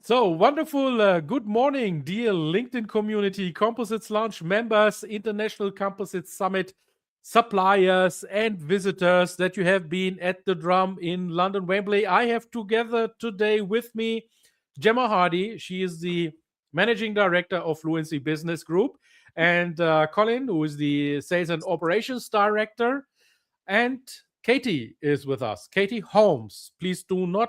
So wonderful. Good morning, dear LinkedIn community, Composites Lounge members, International Composites Summit suppliers, and visitors that you have been at the drum in London, Wembley. I have together today with me Gemma Hardy. She is the managing director of Fluency Business Group, and Colin, who is the sales and operations director, and Katie is with us. Katie Holmes. Please do not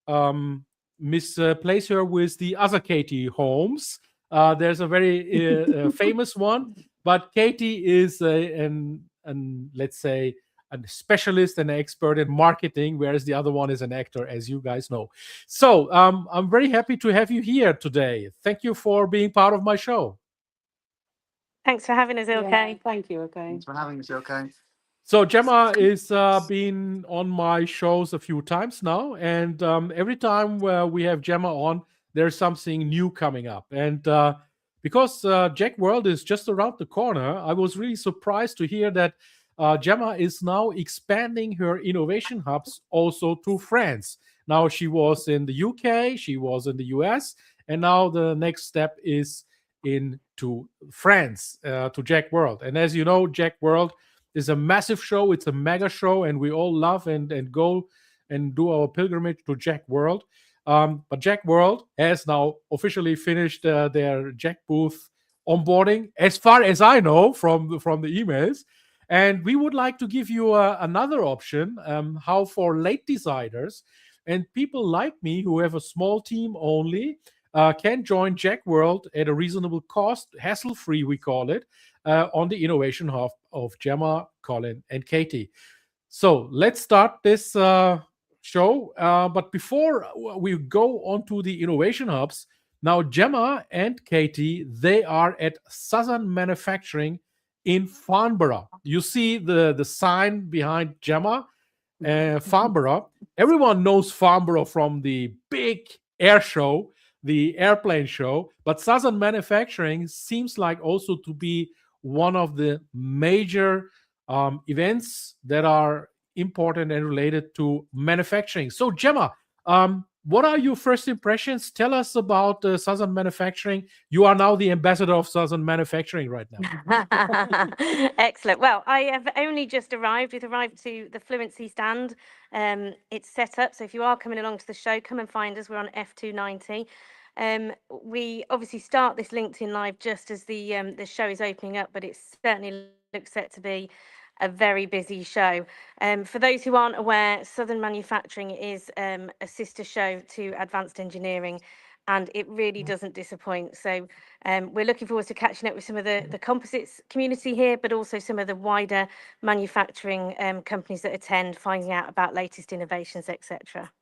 um, misplace her with the other Katie Holmes. There's a very famous one, but Katie is let's say, a specialist and an expert in marketing, whereas the other one is an actor, as you guys know. So I'm very happy to have you here today. Thank you for being part of my show. Thanks for having us, Ilke. Yeah, thank you, Ilke. Thanks for having us, Ilke. So Gemma is been on my shows a few times now, and every time we have Gemma on, there's something new coming up. And because JEC World is just around the corner, I was really surprised to hear that Gemma is now expanding her innovation hubs also to France. Now she was in the UK, she was in the US, and now the next step is into France to JEC World. And as you know, JEC World is a massive show. It's a mega show, and we all love and go and do our pilgrimage to JEC World. But JEC World has now officially finished their JEC booth onboarding, as far as I know from the emails. And we would like to give you another option, how for late deciders and people like me who have a small team only can join JEC World at a reasonable cost, hassle-free, we call it, on the Innovation Hub of Gemma, Colin, and Katie. So let's start this show. But before we go on to the Innovation Hubs, now Gemma and Katie, they are at Southern Manufacturing in Farnborough. You see the sign behind Gemma, Farnborough. Everyone knows Farnborough from the big air show, the airplane show, but Southern Manufacturing seems like also to be one of the major events that are important and related to manufacturing. So Gemma, what are your first impressions? Tell us about Southern Manufacturing. You are now the ambassador of Southern Manufacturing right now. Excellent. Well, I have only just arrived. We've arrived to the Fluency stand. It's set up, so if you are coming along to the show, come and find us. We're on F290. We obviously start this LinkedIn Live just as the show is opening up, but it certainly looks set to be a very busy show. For those who aren't aware, Southern Manufacturing is a sister show to Advanced Engineering, and it really doesn't disappoint. So we're looking forward to catching up with some of the composites community here, but also some of the wider manufacturing companies that attend, finding out about latest innovations, etc.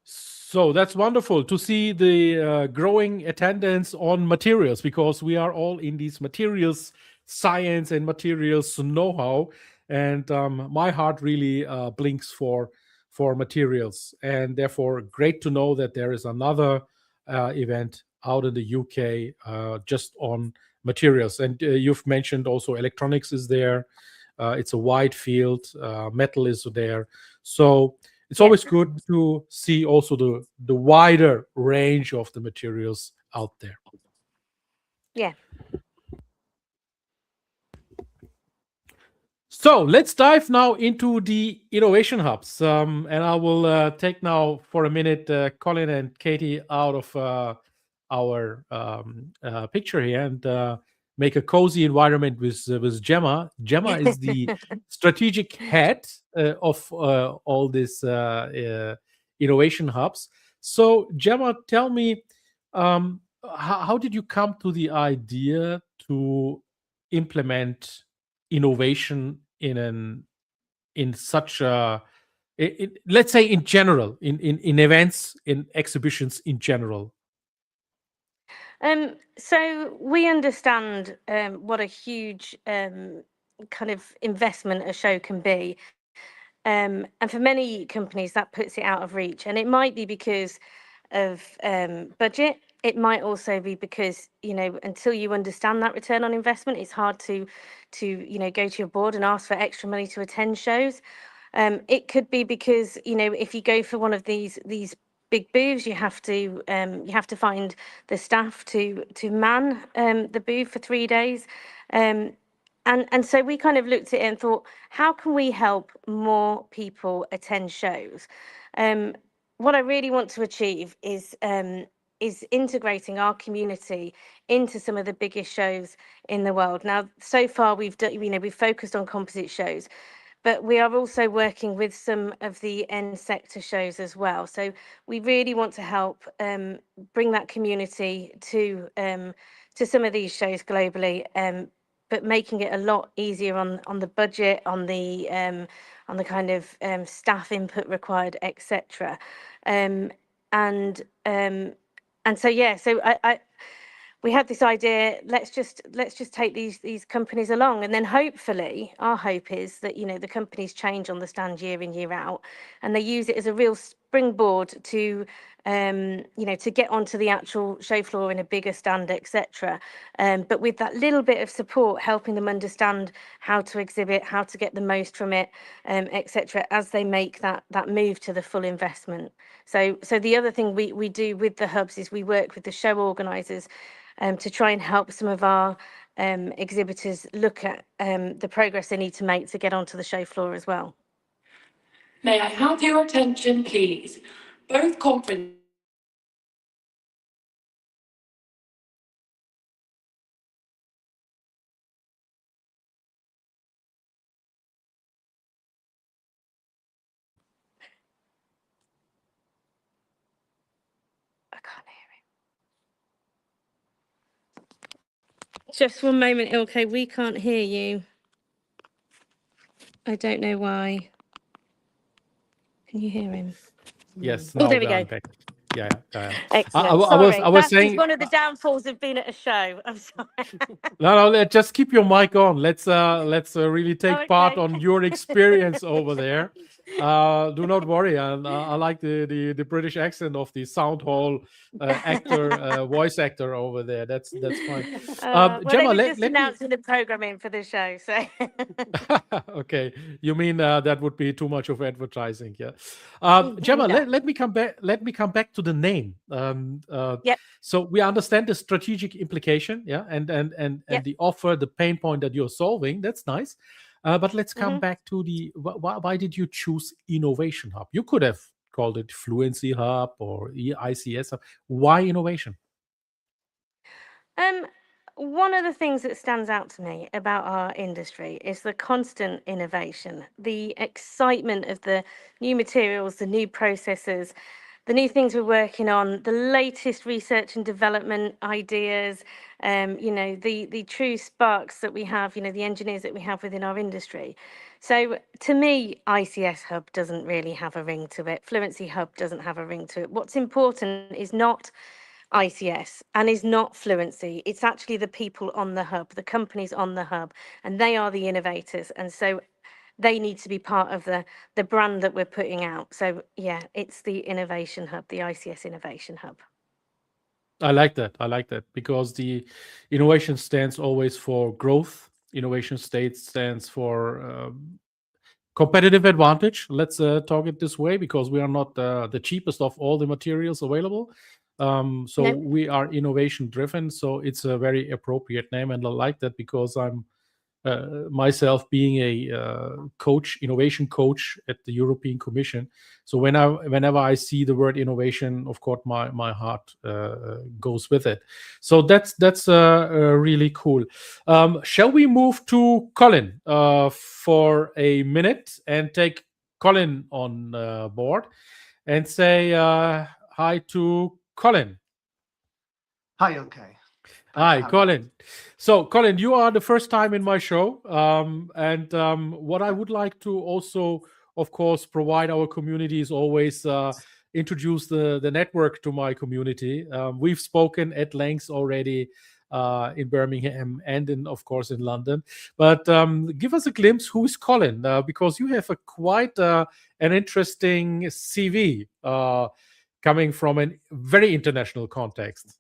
So that's wonderful to see the growing attendance on materials, because we are all in these materials science and materials know-how, and my heart really blinks for materials, and therefore great to know that there is another event out in the UK just on materials. And you've mentioned also electronics is there. It's a wide field. Metal is there. So it's always good to see also the wider range of the materials out there. Yeah. So let's dive now into the innovation hubs. And I will take now for a minute Colin and Katie out of our picture here and make a cozy environment with Gemma. Gemma is the strategic head of all these innovation hubs. So Gemma, tell me, how did you come to the idea to implement innovation in such a, let's say in general, in events, in exhibitions in general? So we understand what a huge kind of investment a show can be. And for many companies, that puts it out of reach. And it might be because of budget. It might also be because, you know, until you understand that return on investment, it's hard to you know, go to your board and ask for extra money to attend shows. It could be because, you know, if you go for one of these big booths, you have to find the staff to man the booth for 3 days. And so we kind of looked at it and thought, how can we help more people attend shows? What I really want to achieve is integrating our community into some of the biggest shows in the world. Now, so far we've focused on composite shows, but we are also working with some of the end sector shows as well. So we really want to help bring that community to some of these shows globally, but making it a lot easier on the budget, on the kind of staff input required, etc. And so yeah, so we had this idea, let's just take these companies along, and then hopefully our hope is that, you know, the companies change on the stand year in, year out, and they use it as a real springboard to to get onto the actual show floor in a bigger stand, etc. But with that little bit of support, helping them understand how to exhibit, how to get the most from it, etc., as they make that move to the full investment. So the other thing we do with the hubs is we work with the show organisers to try and help some of our exhibitors look at the progress they need to make to get onto the show floor as well. May I have your attention, please? Both conference I can't hear him. Just one moment, Ilke, we can't hear you. I don't know why. Can you hear him? Yes. Oh, there we I'm go. back. Yeah. Excellent. I Sorry, was that saying is one of the downfalls of being at a show. I'm sorry. no, just keep your mic on. Let's really take part Okay. on your experience over there. Do not worry. And I like the British accent of the sound hall actor, voice actor over there. That's fine. Well, Gemma, they were just let me. announcing the programming for the show, so. Okay, you mean that would be too much of advertising? Yeah. Gemma, No. let me come back. Let me come back to the name. Yep. So we understand the strategic implication, yeah, and Yep. the offer, the pain point that you're solving. That's nice. But let's come back to the why did you choose Innovation Hub? You could have called it Fluency Hub or ICS Hub. Why innovation? One of the things that stands out to me about our industry is the constant innovation, the excitement of the new materials, the new processes, the new things we're working on, the latest research and development ideas, the true sparks that we have, the engineers that we have within our industry. So to me, ICS Hub doesn't really have a ring to it. Fluency Hub doesn't have a ring to it. What's important is not ICS and is not Fluency. It's actually the people on the hub, the companies on the hub, and they are the innovators. And so they need to be part of the brand that we're putting out. So yeah, it's the Innovation Hub, the ICS Innovation Hub. I like that because the innovation stands always for growth. Innovation stands for competitive advantage. Let's talk it this way, because we are not the cheapest of all the materials available. So Nope. we are innovation driven. So it's a very appropriate name, and I like that because I'm myself being a innovation coach at the European Commission. So whenever I see the word innovation, of course, my heart goes with it. So that's really cool. Shall we move to Colin for a minute and take Colin on board and say hi to Colin? Hi, okay. Hi, Colin. So, Colin, you are the first time in my show. And what I would like to also, of course, provide our community is always introduce the network to my community. We've spoken at length already in Birmingham and, of course, in London. But give us a glimpse, who is Colin? Because you have a quite an interesting CV coming from a very international context.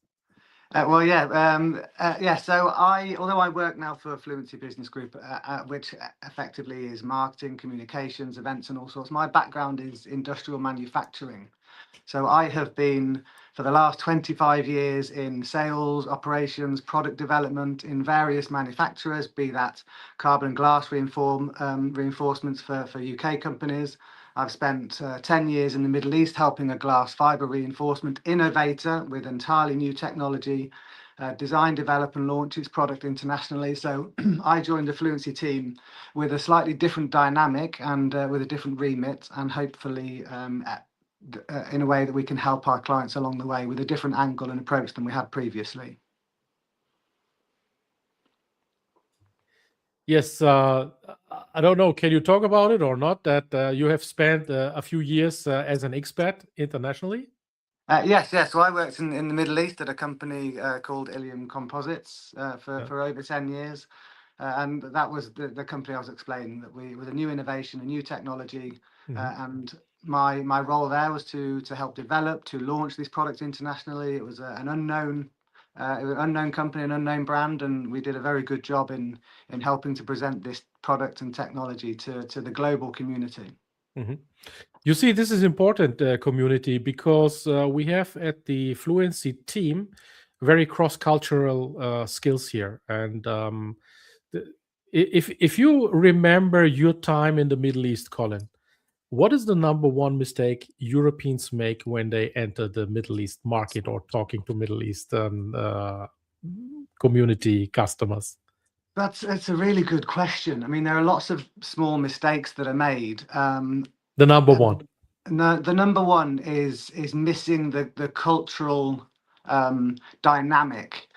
Well, yeah. So although I work now for Fluency Business Group, which effectively is marketing, communications, events, and all sorts, my background is industrial manufacturing. So I have been for the last 25 years in sales, operations, product development in various manufacturers, be that carbon and glass reinforcements for UK companies. I've spent 10 years in the Middle East helping a glass fiber reinforcement innovator with entirely new technology, design, develop and launch its product internationally. So I joined the Fluency team with a slightly different dynamic and with a different remit, and hopefully in a way that we can help our clients along the way with a different angle and approach than we had previously. Yes, I don't know. Can you talk about it or not? That you have spent a few years as an expat internationally? Yes. So I worked in the Middle East at a company called Ilium Composites for over 10 years. And that was the company I was explaining, that with a new innovation, a new technology. And my role there was to help develop, to launch this product internationally. It was an unknown company, an unknown brand, and we did a very good job in helping to present this product and technology to the global community. You see, this is important, community, because we have at the Fluency team very cross-cultural skills here. And if you remember your time in the Middle East, Colin, what is the number one mistake Europeans make when they enter the Middle East market or talking to Middle Eastern community customers? It's a really good question. I mean, there are lots of small mistakes that are made. The number one. No, the number one is missing the cultural dynamic.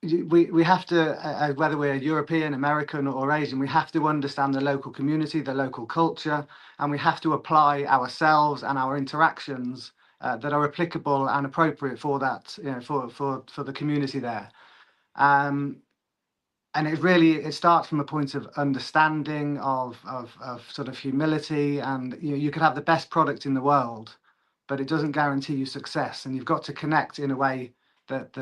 We have to, whether we're European, American, or Asian, we have to understand the local community, the local culture, and we have to apply ourselves and our interactions that are applicable and appropriate for that, for the community there. And it starts from a point of understanding, of sort of humility, and you could have the best product in the world, but it doesn't guarantee you success. And you've got to connect in a way that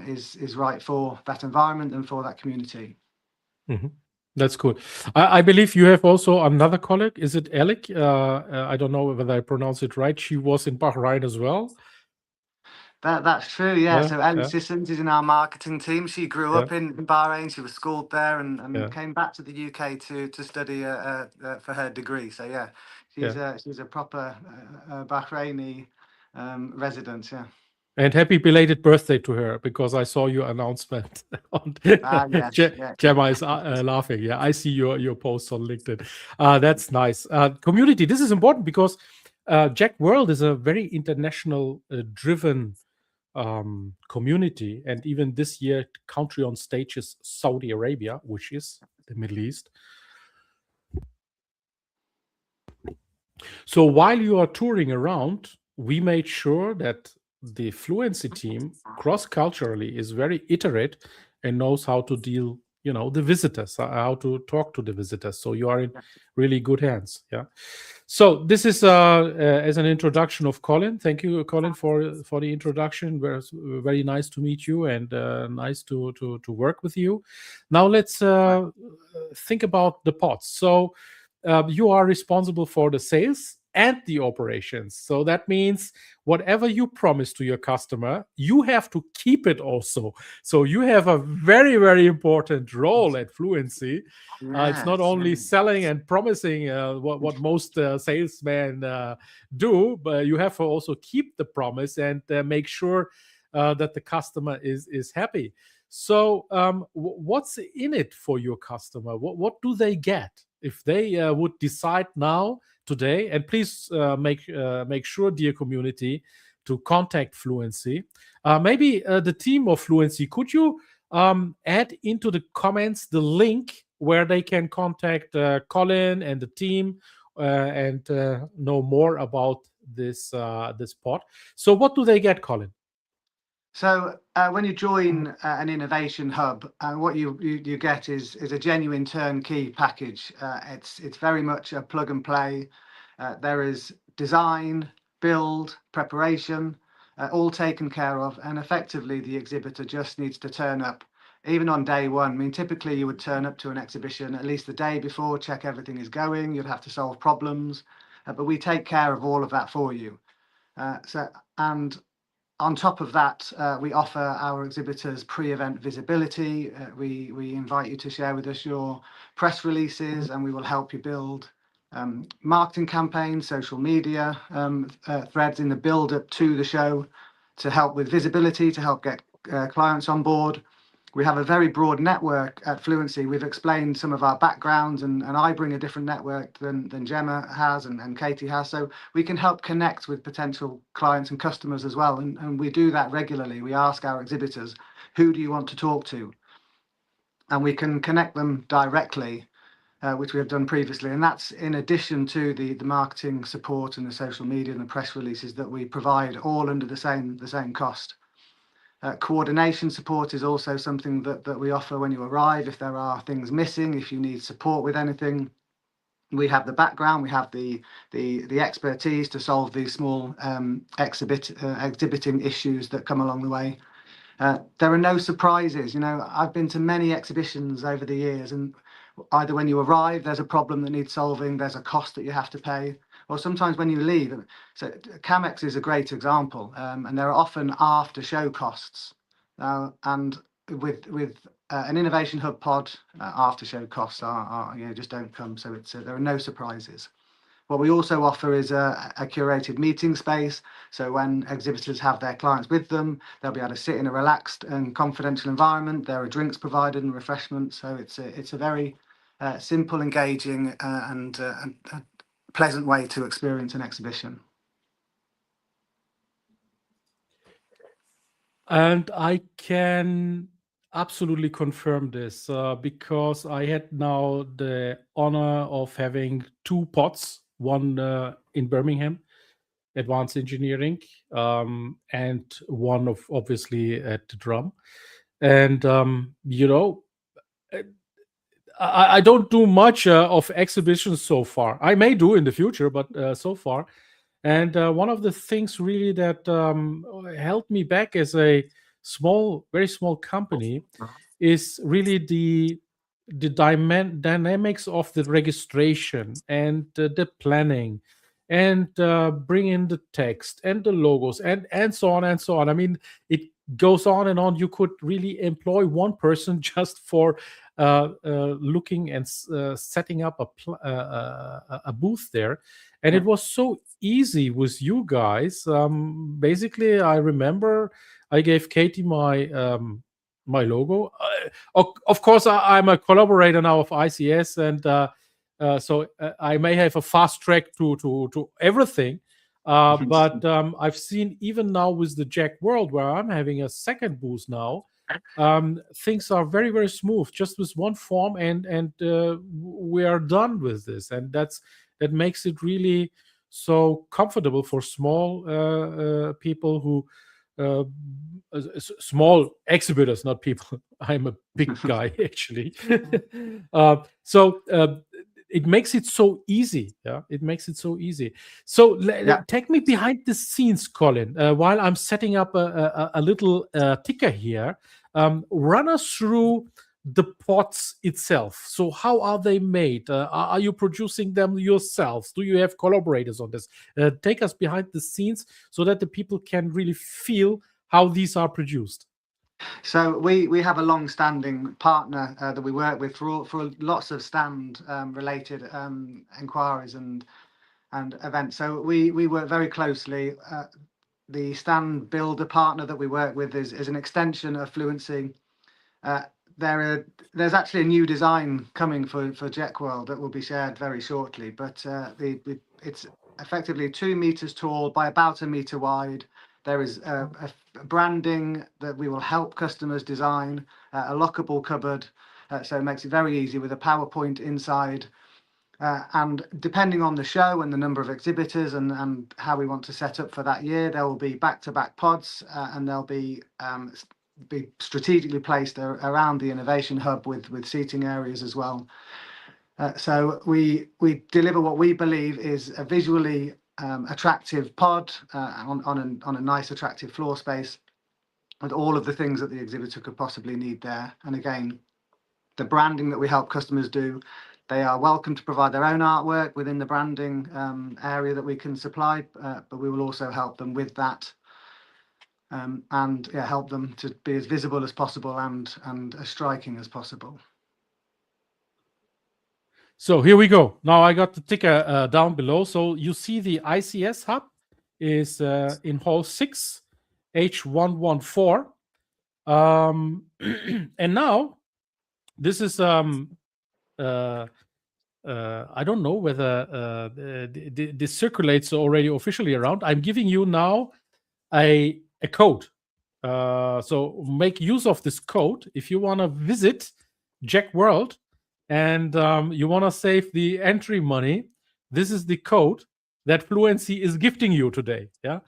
is right for that environment and for that community. That's cool. I believe you have also another colleague. Is it Alec? I don't know whether I pronounce it right. She was in Bahrain as well. That's true, yeah. So Ellie Sissons is in our marketing team. She grew up in Bahrain. She was schooled there and came back to the UK to study for her degree. So yeah, she's a proper Bahraini resident. Yeah. And happy belated birthday to her, because I saw your announcement. Gemma is laughing. Yeah, I see your post on LinkedIn. That's nice. Community, this is important because JEC World is a very international driven community, and even this year country on stage is Saudi Arabia, which is the Middle East. So while you are touring around, we made sure that the Fluency team cross-culturally is very iterate and knows how to deal, the visitors, how to talk to the visitors. So you are in really good hands. Yeah. So this is as an introduction of Colin. Thank you, Colin, for the introduction. Very nice to meet you, and nice to work with you. Now let's think about the pods. So you are responsible for the sales and the operations. So that means whatever you promise to your customer, you have to keep it also. So you have a very, very important role at Fluency. It's not only selling and promising what most salesmen do, but you have to also keep the promise and make sure that the customer is happy. So what's in it for your customer? What do they get if they would decide now, today? And please make sure, dear community, to contact Fluency. Maybe the team of Fluency, could you add into the comments the link where they can contact Colin and the team and know more about this pod? So what do they get, Colin? So when you join an innovation hub, what you get is a genuine turnkey package. It's very much a plug and play. There is design, build, preparation, all taken care of, and effectively the exhibitor just needs to turn up. Even on day one, I mean, typically you would turn up to an exhibition at least the day before, check everything is going, you'd have to solve problems, but we take care of all of that for you. And on top of that, we offer our exhibitors pre-event visibility. We invite you to share with us your press releases, and we will help you build marketing campaigns, social media threads in the build-up to the show to help with visibility, to help get clients on board. We have a very broad network at Fluency. We've explained some of our backgrounds, and I bring a different network than Gemma has and Katie has. So we can help connect with potential clients and customers as well. And we do that regularly. We ask our exhibitors, who do you want to talk to? And we can connect them directly, which we have done previously. And that's in addition to the marketing support and the social media and the press releases that we provide, all under the same cost. Coordination support is also something that we offer when you arrive. If there are things missing, if you need support with anything, we have the background, we have the expertise to solve these small exhibiting issues that come along the way. There are no surprises. You know, I've been to many exhibitions over the years, and either when you arrive, there's a problem that needs solving, there's a cost that you have to pay, or sometimes when you leave. So Camex is a great example, and there are often after show costs. And with an Innovation Hub pod, after show costs are just don't come. So there are no surprises. What we also offer is a curated meeting space. So when exhibitors have their clients with them, they'll be able to sit in a relaxed and confidential environment. There are drinks provided and refreshments. So it's a very simple, engaging, and pleasant way to experience an exhibition. And I can absolutely confirm this because I had now the honor of having 2 pods, one in Birmingham, advanced engineering, and one of obviously at the drum. And I don't do much of exhibitions so far. I may do in the future, but so far. And one of the things really that held me back as a very small company is really the dynamics of the registration and the planning and bring in the text and the logos and so on and so on. I mean, it goes on and on. You could really employ one person just for looking and setting up a booth there. And it was so easy with you guys. Basically, I remember I gave Katie my my logo. Of course, I'm a collaborator now of ICS, and so I may have a fast track to everything. But I've seen even now with the JEC World, where I'm having a second booth now, things are very, very smooth, just with one form, and we are done with this, and that makes it really so comfortable for small people who small exhibitors, not people. I'm a big guy actually. So it makes it so easy. Yeah, it makes it so easy. So take me behind the scenes, Colin, while I'm setting up a little ticker here. Run us through the pots itself. So how are they made? Are you producing them yourselves? Do you have collaborators on this? Take us behind the scenes so that the people can really feel how these are produced. So we have a long-standing partner that we work with for lots of stand related inquiries and events. So we work very closely. The stand builder partner that we work with is an extension of Fluency. There's actually a new design coming for JEC World that will be shared very shortly, but it's effectively 2 meters tall by about 1 meter wide. There is a branding that we will help customers design, a lockable cupboard, so it makes it very easy with a PowerPoint inside. And depending on the show and the number of exhibitors and how we want to set up for that year, there will be back-to-back pods, and they'll be strategically placed around the Innovation Hub with seating areas as well. So we deliver what we believe is a visually attractive pod on a nice, attractive floor space, with all of the things that the exhibitor could possibly need there. And again, the branding that we help customers do, they are welcome to provide their own artwork within the branding area that we can supply, but we will also help them with that, and help them to be as visible as possible and as striking as possible. So here we go. Now I got the ticker down below. So you see the ICS Hub is in Hall 6, H114. And now this is, I don't know whether this circulates already officially around. I'm giving you now a code. So make use of this code if you want to visit JEC World and you want to save the entry money. This is the code that Fluency is gifting you today. Yeah.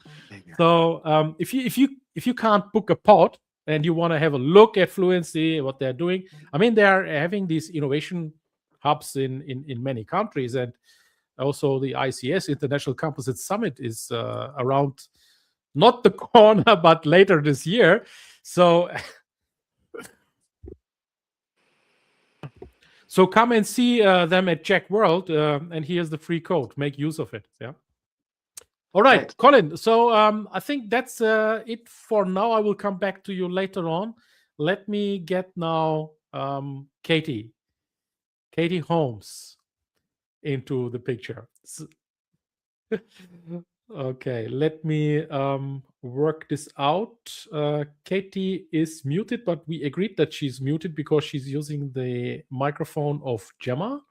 So if you can't book a pod and you want to have a look at Fluency, what they're doing, I mean, they are having these innovation hubs in many countries, and also the ICS International Composites Summit is around, not the corner, but later this year. So come and see them at JEC World, and here's the free code. Make use of it. Yeah. All right, Colin. So I think that's it for now. I will come back to you later on. Let me get now Katie Holmes into the picture. Okay, let me work this out. Katie is muted, but we agreed that she's muted because she's using the microphone of Gemma.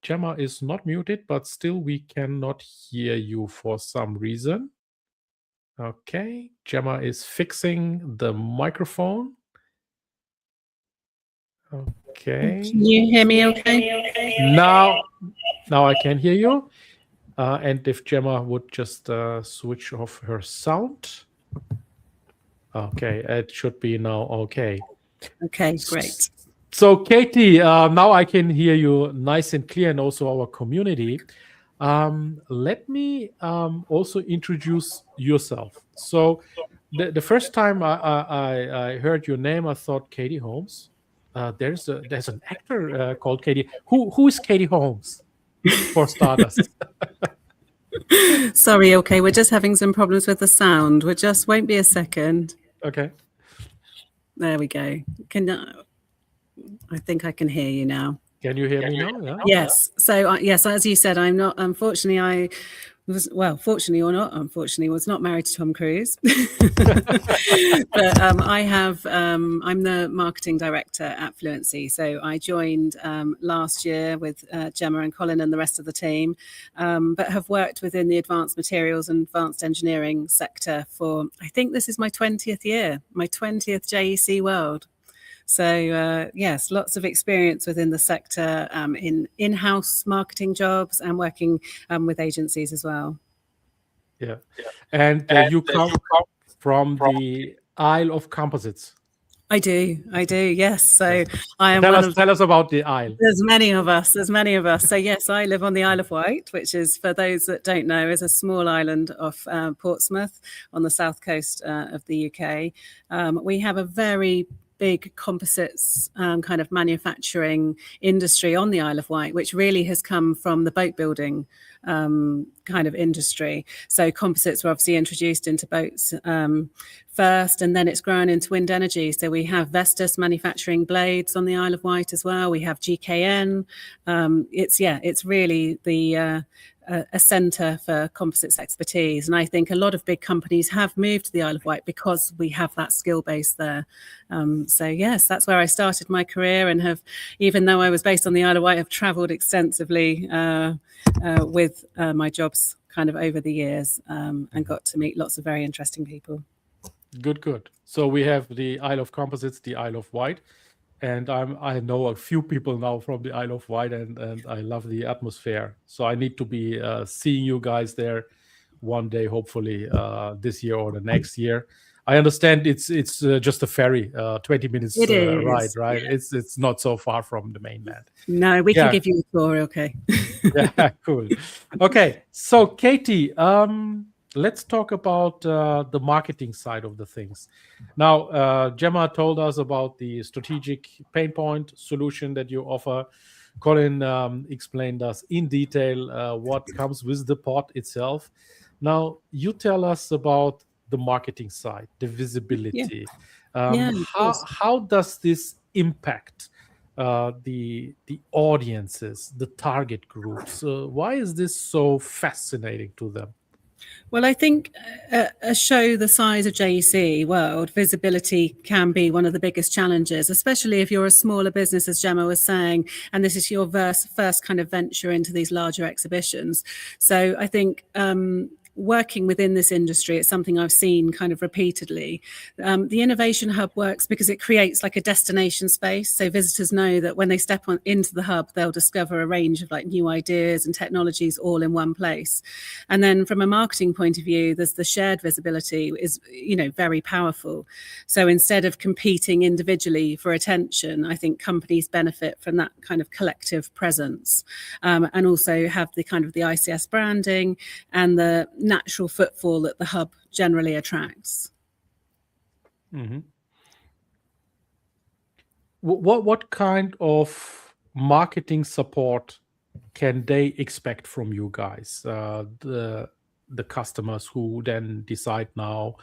Gemma is not muted, but still we cannot hear you for some reason. Okay, Gemma is fixing the microphone. Okay. Can you hear me okay? Now I can hear you. And if Gemma would just switch off her sound. Okay, it should be now okay. Okay, great. So Katie, now I can hear you nice and clear, and also our community. Let me also introduce yourself. So the first time I heard your name, I thought Katie Holmes. There's an actor called Katie. Who is Katie Holmes, for starters? Sorry, okay, we're just having some problems with the sound. Won't be a second. Okay. There we go. I think I can hear you now. Can you hear me now? Yeah? Yes. So yes, as you said, I'm not. Unfortunately, fortunately or not, unfortunately, was not married to Tom Cruise. But I'm the marketing director at Fluency. So I joined last year with Gemma and Colin and the rest of the team, but have worked within the advanced materials and advanced engineering sector for, I think this is my 20th year, my 20th JEC World. So yes, lots of experience within the sector in-house marketing jobs and working with agencies as well. Yeah, and you come from the Isle of Composites. I do. Yes. So I am. Tell us about the Isle. There's many of us. So yes, I live on the Isle of Wight, which is, for those that don't know, is a small island off Portsmouth on the south coast of the UK. We have a very big composites kind of manufacturing industry on the Isle of Wight, which really has come from the boat building kind of industry. So composites were obviously introduced into boats first, and then it's grown into wind energy. So we have Vestas manufacturing blades on the Isle of Wight as well. We have GKN. It's really a centre for composites expertise. And I think a lot of big companies have moved to the Isle of Wight because we have that skill base there. So yes, that's where I started my career, and have, even though I was based on the Isle of Wight, have travelled extensively with my jobs kind of over the years, and got to meet lots of very interesting people. Good. So we have the Isle of Composites, the Isle of Wight. And I know a few people now from the Isle of Wight, and I love the atmosphere. So I need to be seeing you guys there one day, hopefully this year or the next year. I understand it's just a ferry, 20 minutes It is. ride, right? Yeah. It's not so far from the mainland. No, we Yeah. can give you a tour. Okay. Yeah, cool. Okay, so Katie, let's talk about the marketing side of the things. Now, Gemma told us about the strategic pain point solution that you offer. Colin explained us in detail what comes with the pod itself. Now, you tell us about the marketing side, the visibility. Yeah, of course. How does this impact the audiences, the target groups? Why is this so fascinating to them? Well, I think a show the size of JEC World, visibility can be one of the biggest challenges, especially if you're a smaller business, as Gemma was saying, and this is your first kind of venture into these larger exhibitions. So I think working within this industry, it's something I've seen kind of repeatedly. The Innovation Hub works because it creates like a destination space. So visitors know that when they step into the hub, they'll discover a range of like new ideas and technologies all in one place. And then from a marketing point of view, there's the shared visibility is, very powerful. So instead of competing individually for attention, I think companies benefit from that kind of collective presence, and also have the kind of the ICS branding and the natural footfall that the hub generally attracts. Mm-hmm. What kind of marketing support can they expect from you guys, the customers who then decide now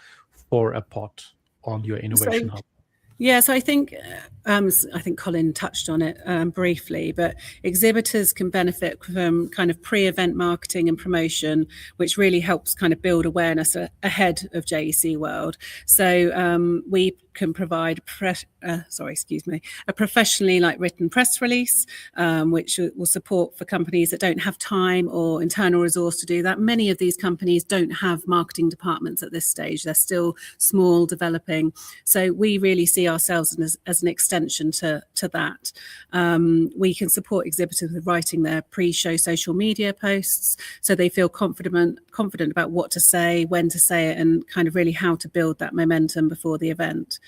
for a pod on your Innovation Hub? Yeah, so I think Colin touched on it briefly, but exhibitors can benefit from kind of pre-event marketing and promotion, which really helps kind of build awareness ahead of JEC World. So we can provide a professionally written press release, which will support for companies that don't have time or internal resource to do that. Many of these companies don't have marketing departments at this stage. They're still small, developing. So we really see ourselves as an extension to that. We can support exhibitors with writing their pre-show social media posts, so they feel confident about what to say, when to say it, and kind of really how to build that momentum before the event.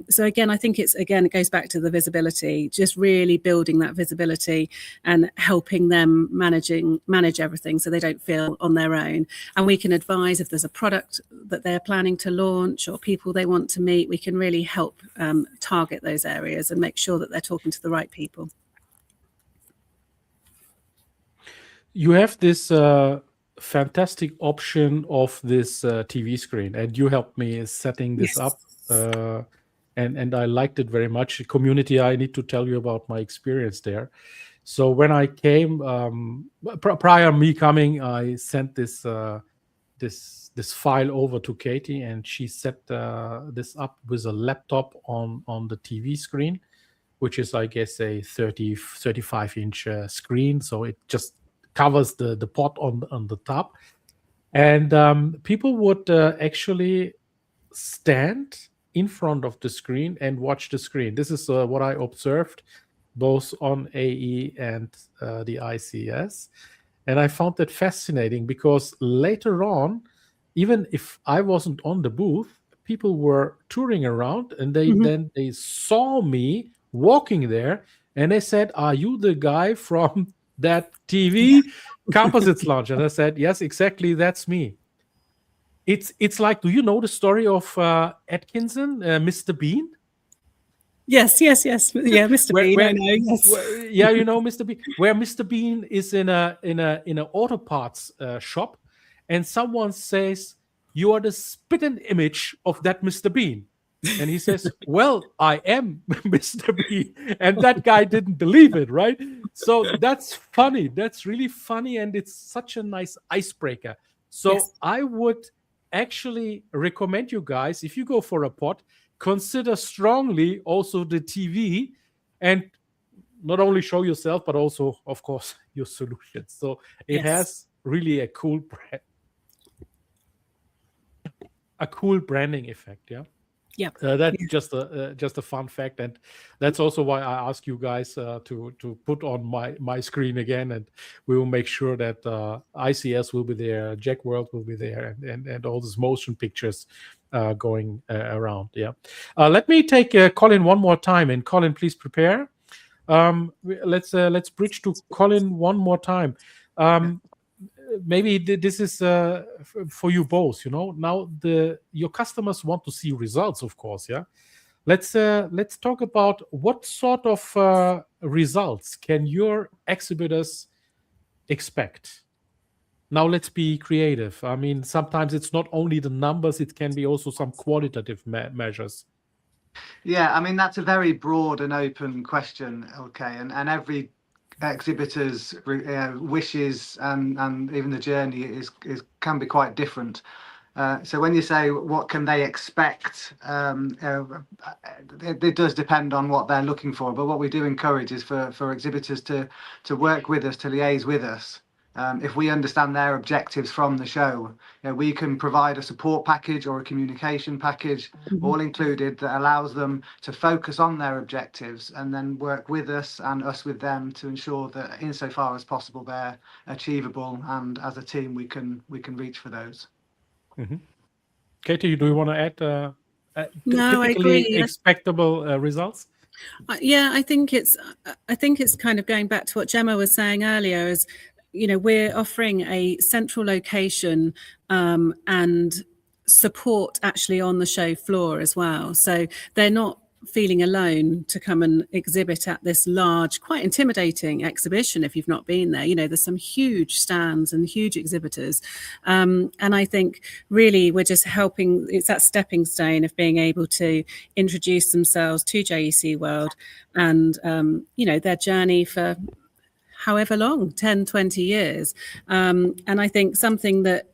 So again, I think it goes back to the visibility, just really building that visibility and helping them manage everything so they don't feel on their own. And we can advise if there's a product that they're planning to launch or people they want to meet. We can really help target those areas and make sure that they're talking to the right people. You have this fantastic option of this TV screen, and you helped me setting this up. And I liked it very much. Community, I need to tell you about my experience there. So when I came, prior me coming, I sent this this file over to Katie, and she set this up with a laptop on the TV screen, which is, I guess, a 35-inch screen. So it just covers the pot on the top. And people would actually stand in front of the screen and watch the screen. This is what I observed both on AE and the ICS. And I found that fascinating because later on, even if I wasn't on the booth, people were touring around, and they saw me walking there, and they said, "Are you the guy from that TV Composites Lounge?" And I said, "Yes, exactly, that's me." It's like, do you know the story of Atkinson, Mr. Bean? Yes. Yeah, Mr. Bean, I know. Yes. Yeah, you know Mr. Bean. Where Mr. Bean is in a auto parts shop, and someone says, "You are the spitting image of that Mr. Bean." And he says, "Well, I am Mr. Bean." And that guy didn't believe it, right? So that's funny. That's really funny, and it's such a nice icebreaker. So yes. I would actually recommend you guys, if you go for a pod, consider strongly also the TV, and not only show yourself, but also, of course, your solutions. So it has really a cool branding effect, yeah. Yep. That's just a fun fact, and that's also why I ask you guys to put on my screen again, and we will make sure that ICS will be there, JEC World will be there, and all these motion pictures going around. Yeah. Let me take Colin one more time, and Colin, please prepare. Let's bridge to Colin one more time. Maybe this is for you both. Now your customers want to see results, of course. Yeah. Let's talk about what sort of results can your exhibitors expect. Now let's be creative. I mean, sometimes it's not only the numbers; it can be also some qualitative measures. Yeah, I mean, that's a very broad and open question, okay, and every exhibitors' wishes and even the journey can be quite different. So when you say what can they expect, it does depend on what they're looking for. But what we do encourage is for exhibitors to work with us, to liaise with us. If we understand their objectives from the show, we can provide a support package or a communication package, all included, that allows them to focus on their objectives and then work with us and us with them to ensure that insofar as possible they're achievable, and as a team we can reach for those. Mm-hmm. Katie, do you want to add No, I typically agree. expectable results? Yeah, I think it's kind of going back to what Gemma was saying earlier, is we're offering a central location and support actually on the show floor as well. So they're not feeling alone to come and exhibit at this large, quite intimidating exhibition if you've not been there. There's some huge stands and huge exhibitors. And I think really we're just helping, it's that stepping stone of being able to introduce themselves to JEC World and, their journey for however long, 10, 20 years. And I think something that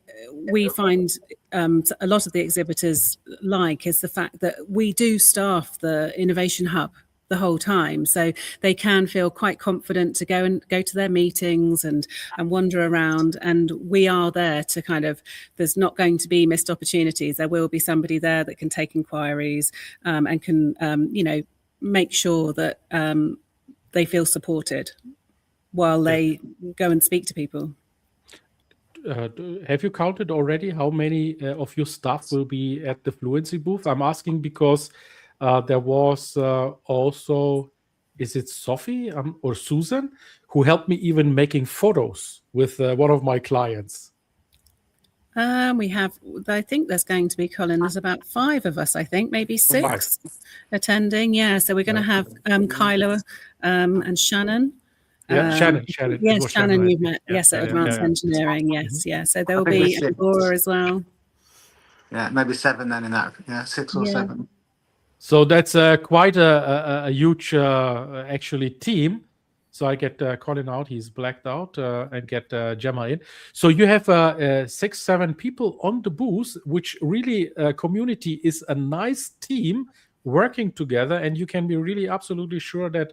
we find a lot of the exhibitors like is the fact that we do staff the Innovation Hub the whole time. So they can feel quite confident to go to their meetings and wander around. And we are there to there's not going to be missed opportunities. There will be somebody there that can take inquiries and can, make sure that they feel supported while they go and speak to people. Have you counted already how many of your staff will be at the Fluency booth? I'm asking because there was also, is it Sophie or Susan, who helped me even making photos with one of my clients? We have, I think there's going to be, Colin, there's about 5 of us, I think, maybe 6 attending. Yeah, so we're going to have Kyla and Shannon. Yeah, Shannon. Yes, Shannon, you've met. Yes, at Advanced Engineering. Yes, yeah. So there will be Laura as well. Yeah, maybe 7 then in that. Yeah, 6 or 7. So that's quite a huge, actually, team. So I get Colin out, he's blacked out, and get Gemma in. So you have 6-7 people on the booth, which really community is a nice team working together, and you can be really absolutely sure that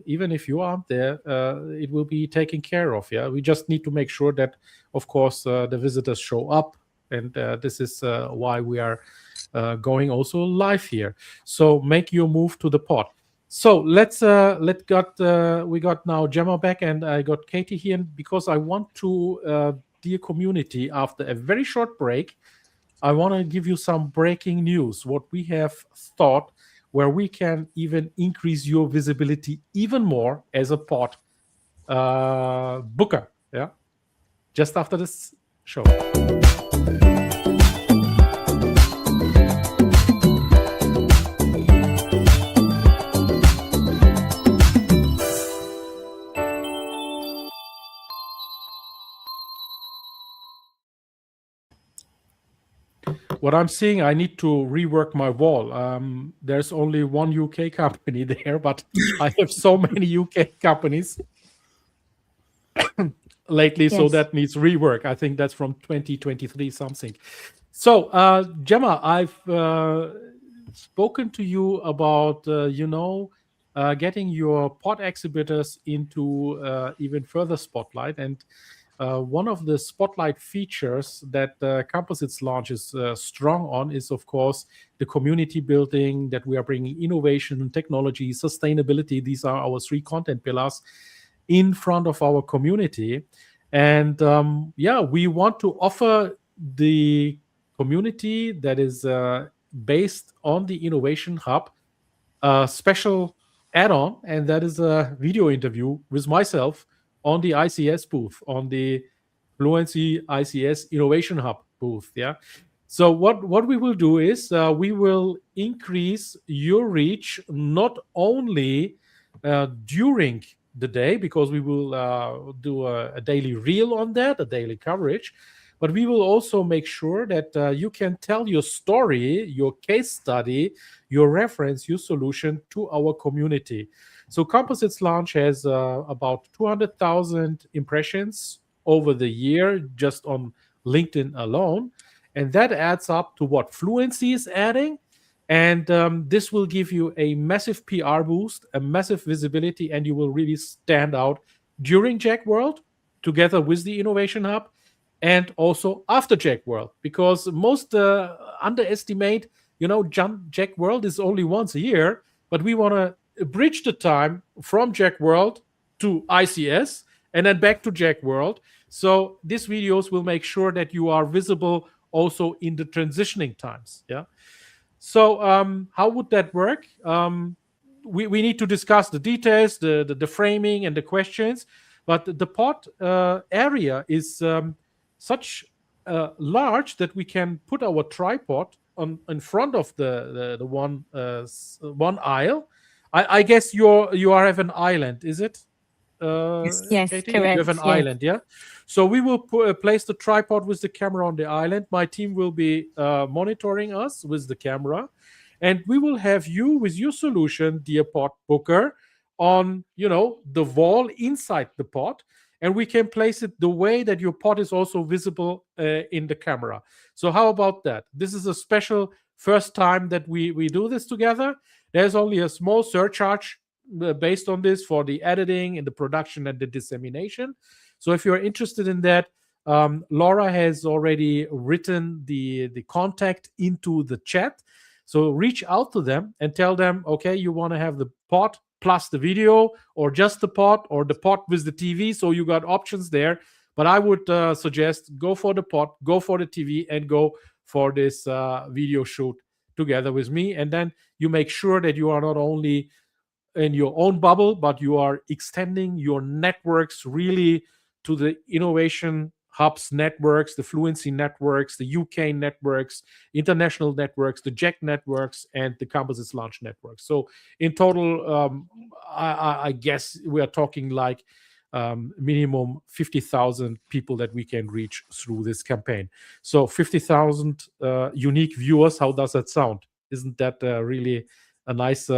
even if you aren't there, it will be taken care of. Yeah, we just need to make sure that, of course, the visitors show up, and this is why we are going also live here. So make your move to the pod. So we got now Gemma back, and I got Katie here, because I want to, dear community, after a very short break, I want to give you some breaking news, what we have thought, where we can even increase your visibility even more as a pod booker. Yeah, just after this show. What I'm seeing, I need to rework my wall. There's only one UK company there, but I have so many UK companies lately, yes. So that needs rework. I think that's from 2023 something. So, Gemma, I've spoken to you about, getting your pod exhibitors into even further spotlight. And one of the spotlight features that Composites Lounge is strong on is, of course, the community building, that we are bringing innovation, technology, sustainability. These are our 3 content pillars in front of our community. And we want to offer the community that is based on the Innovation Hub a special add-on, and that is a video interview with myself on the ICS booth, on the Fluency ICS Innovation Hub booth. Yeah. So what we will do is we will increase your reach not only during the day, because we will do a daily reel on that, a daily coverage, but we will also make sure that you can tell your story, your case study, your reference, your solution to our community. So Composites Lounge has about 200,000 impressions over the year just on LinkedIn alone. And that adds up to what Fluency is adding. And this will give you a massive PR boost, a massive visibility, and you will really stand out during JEC World together with the Innovation Hub, and also after JEC World, because most underestimate, JEC World is only once a year, but we want to bridge the time from JEC World to ICS and then back to JEC World. So these videos will make sure that you are visible also in the transitioning times. Yeah. So how would that work? We need to discuss the details, the framing and the questions, but the pod area is such large that we can put our tripod in front of the one aisle. I guess you have an island, is it? Yes, Katie? correct. You have an island, yeah? So we will place the tripod with the camera on the island. My team will be monitoring us with the camera. And we will have you with your solution, dear pod booker, on, the wall inside the pod. And we can place it the way that your pod is also visible in the camera. So how about that? This is a special first time that we do this together. There's only a small surcharge based on this for the editing and the production and the dissemination. So if you're interested in that, Laura has already written the contact into the chat. So reach out to them and tell them, okay, you want to have the pod plus the video, or just the pod, or the pod with the TV. So you got options there. But I would suggest go for the pod, go for the TV, and go for this video shoot together with me. And then you make sure that you are not only in your own bubble, but you are extending your networks really to the Innovation Hubs networks, the Fluency networks, the UK networks, international networks, the JEC networks, and the Composites Lounge networks. So in total, I guess we are talking like minimum 50,000 people that we can reach through this campaign. So 50,000 unique viewers, how does that sound? Isn't that really a nice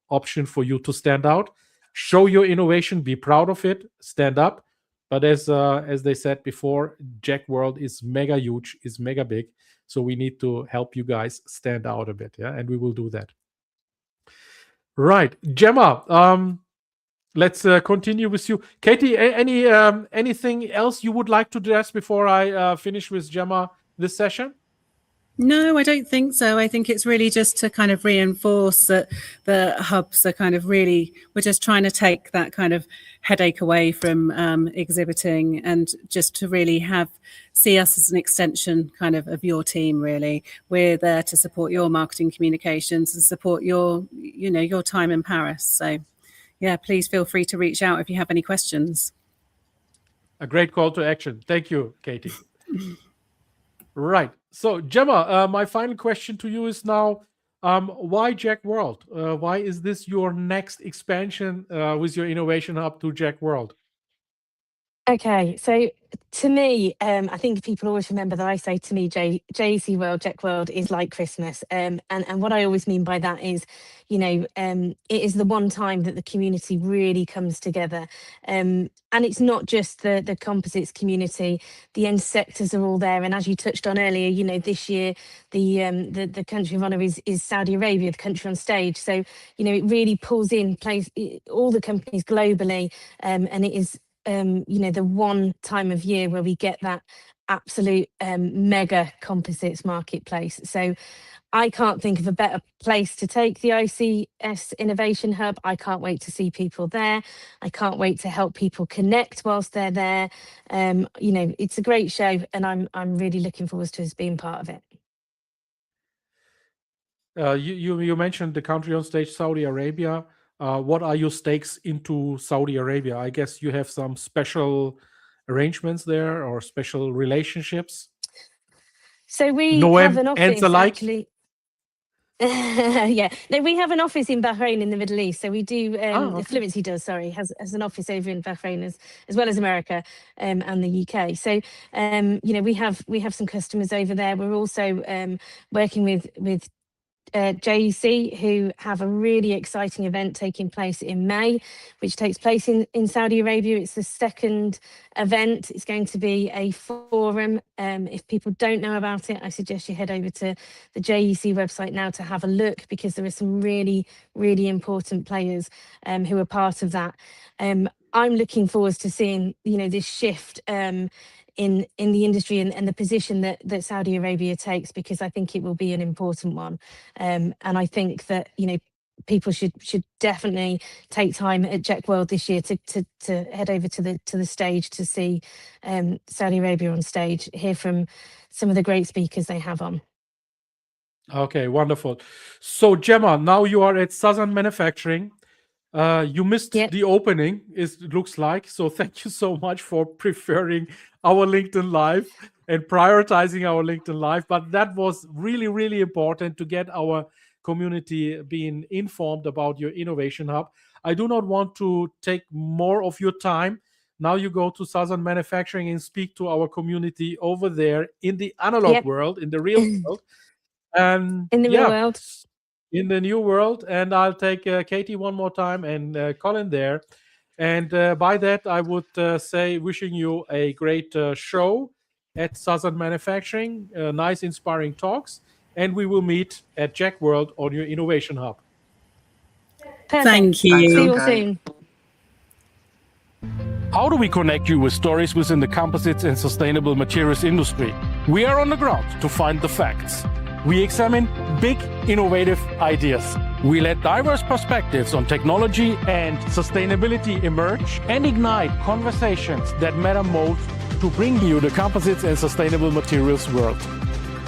option for you to stand out? Show your innovation, be proud of it, stand up. But as they said before, JEC World is mega huge, is mega big. So we need to help you guys stand out a bit, yeah, and we will do that. Right, Gemma, let's continue with you. Katie, anything else you would like to address before I finish with Gemma this session? No, I don't think so. I think it's really just to kind of reinforce that the hubs are kind of really, we're just trying to take that kind of headache away from exhibiting, and just to really see us as an extension kind of your team, really. We're there to support your marketing communications and support your time in Paris. So yeah, please feel free to reach out if you have any questions. A great call to action. Thank you, Katie. Right. So, Gemma, my final question to you is now, why JEC World? Why is this your next expansion with your Innovation Hub to JEC World? Okay, so to me, I think people always remember that I say to me, JEC World, JEC World is like Christmas. And what I always mean by that is, it is the one time that the community really comes together. And it's not just the composites community, the end sectors are all there. And as you touched on earlier, this year, the country of honour is Saudi Arabia, the country on stage. So, it really pulls in place all the companies globally, and it is the one time of year where we get that absolute mega composites marketplace. So I can't think of a better place to take the ICS Innovation Hub. I can't wait to see people there. I can't wait to help people connect whilst they're there. It's a great show, and I'm really looking forward to us being part of it. You mentioned the country on stage, Saudi Arabia. What are your stakes into Saudi Arabia? I guess you have some special arrangements there or special relationships. So we have an office actually. Yeah, no, we have an office in Bahrain in the Middle East. So we do, the Fluency has an office over in Bahrain as well as America and the UK. So, we have some customers over there. We're also working with JEC, who have a really exciting event taking place in May, which takes place in Saudi Arabia. It's the second event. It's going to be a forum. If people don't know about it, I suggest you head over to the JEC website now to have a look, because there are some really, really important players who are part of that. I'm looking forward to seeing, this shift in the industry and the position that Saudi Arabia takes, because I think it will be an important one. And I think that, people should definitely take time at JEC World this year to head over to the stage to see Saudi Arabia on stage, hear from some of the great speakers they have on. Okay, wonderful. So Gemma, now you are at Southern Manufacturing. You missed the opening, it looks like. So thank you so much for preferring our LinkedIn Live and prioritizing our LinkedIn Live. But that was really, really important to get our community being informed about your Innovation Hub. I do not want to take more of your time. Now you go to Southern Manufacturing and speak to our community over there in the analog world, in the real world. And in the real world. In the new world. And I'll take Katie one more time and Colin there. And by that, I would say wishing you a great show at Southern Manufacturing, nice inspiring talks, and we will meet at JEC World on your Innovation Hub. Perfect. Thank you. See you all soon. How do we connect you with stories within the composites and sustainable materials industry? We are on the ground to find the facts. We examine big, innovative ideas. We let diverse perspectives on technology and sustainability emerge and ignite conversations that matter most to bring you the composites and sustainable materials world.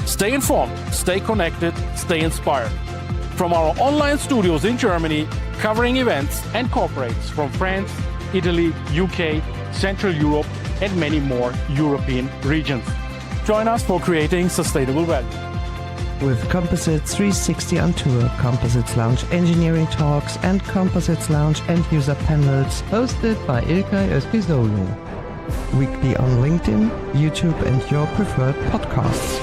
Stay informed, stay connected, stay inspired. From our online studios in Germany, covering events and corporates from France, Italy, UK, Central Europe, and many more European regions. Join us for creating sustainable value. With Composites 360 on tour, Composites Lounge engineering talks, and Composites Lounge end user panels hosted by Ilkay Özpizoğlu. Weekly on LinkedIn, YouTube, and your preferred podcasts.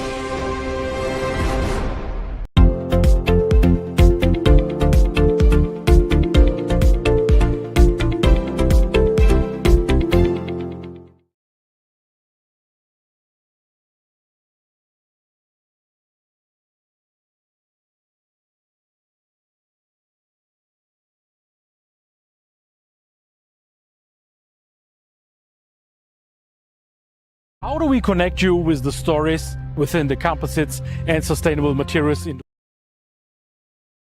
How do we connect you with the stories within the composites and sustainable materials industry?